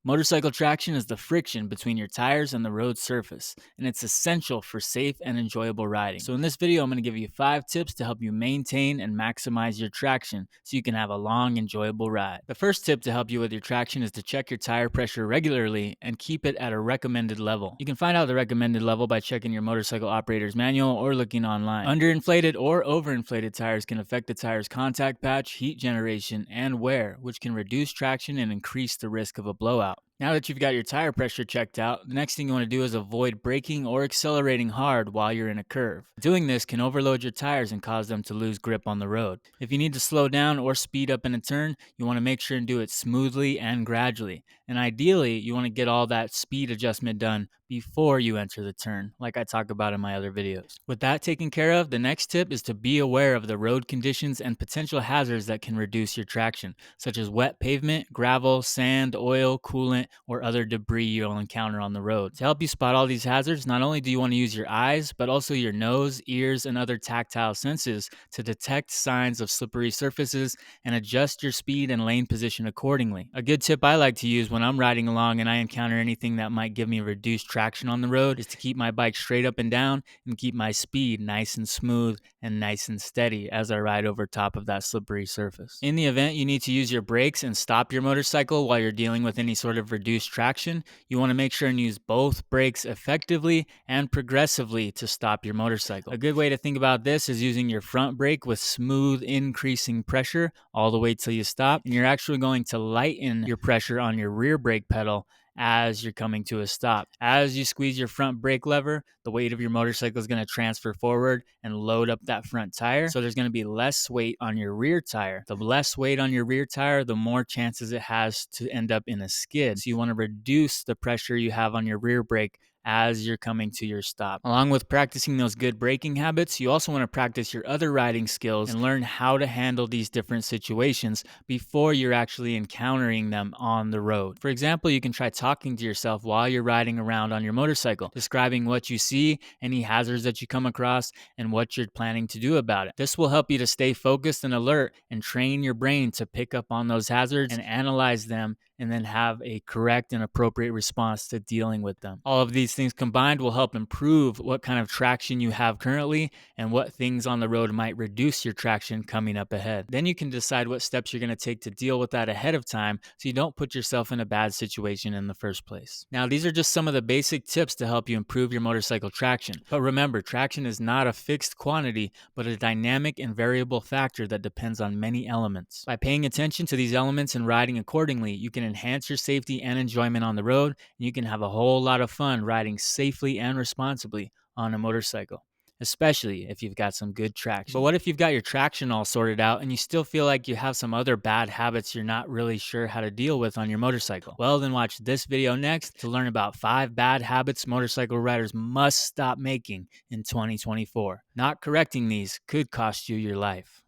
Motorcycle traction is the friction between your tires and the road surface, and it's essential for safe and enjoyable riding. So in this video, I'm going to give you 5 tips to help you maintain and maximize your traction so you can have a long, enjoyable ride. The first tip to help you with your traction is to check your tire pressure regularly and keep it at a recommended level. You can find out the recommended level by checking your motorcycle operator's manual or looking online. Underinflated or overinflated tires can affect the tire's contact patch, heat generation, and wear, which can reduce traction and increase the risk of a blowout. Now that you've got your tire pressure checked out, the next thing you want to do is avoid braking or accelerating hard while you're in a curve. Doing this can overload your tires and cause them to lose grip on the road. If you need to slow down or speed up in a turn, you want to make sure and do it smoothly and gradually. And ideally, you want to get all that speed adjustment done before you enter the turn, like I talk about in my other videos. With that taken care of, the next tip is to be aware of the road conditions and potential hazards that can reduce your traction, such as wet pavement, gravel, sand, oil, coolant, or other debris you'll encounter on the road. To help you spot all these hazards, not only do you want to use your eyes, but also your nose, ears, and other tactile senses to detect signs of slippery surfaces and adjust your speed and lane position accordingly. A good tip I like to use when I'm riding along and I encounter anything that might give me reduced traction on the road is to keep my bike straight up and down and keep my speed nice and smooth and nice and steady as I ride over top of that slippery surface. In the event you need to use your brakes and stop your motorcycle while you're dealing with any sort of reduced traction, you want to make sure and use both brakes effectively and progressively to stop your motorcycle. A good way to think about this is using your front brake with smooth increasing pressure all the way till you stop, and you're actually going to lighten your pressure on your rear brake pedal as you're coming to a stop. As you squeeze your front brake lever, the weight of your motorcycle is going to transfer forward and load up that front tire. So there's going to be less weight on your rear tire. The less weight on your rear tire, the more chances it has to end up in a skid. So you want to reduce the pressure you have on your rear brake as you're coming to your stop. Along with practicing those good braking habits, you also want to practice your other riding skills and learn how to handle these different situations before you're actually encountering them on the road. For example, you can try talking to yourself while you're riding around on your motorcycle, describing what you see, any hazards that you come across, and what you're planning to do about it. This will help you to stay focused and alert and train your brain to pick up on those hazards and analyze them and then have a correct and appropriate response to dealing with them. All of these things combined will help improve what kind of traction you have currently and what things on the road might reduce your traction coming up ahead. Then you can decide what steps you're going to take to deal with that ahead of time so you don't put yourself in a bad situation in the first place. Now, these are just some of the basic tips to help you improve your motorcycle traction. But remember, traction is not a fixed quantity, but a dynamic and variable factor that depends on many elements. By paying attention to these elements and riding accordingly, you can enhance your safety and enjoyment on the road, and you can have a whole lot of fun riding safely and responsibly on a motorcycle, especially if you've got some good traction. But what if you've got your traction all sorted out and you still feel like you have some other bad habits you're not really sure how to deal with on your motorcycle? Well, then watch this video next to learn about 5 bad habits motorcycle riders must stop making in 2024. Not correcting these could cost you your life.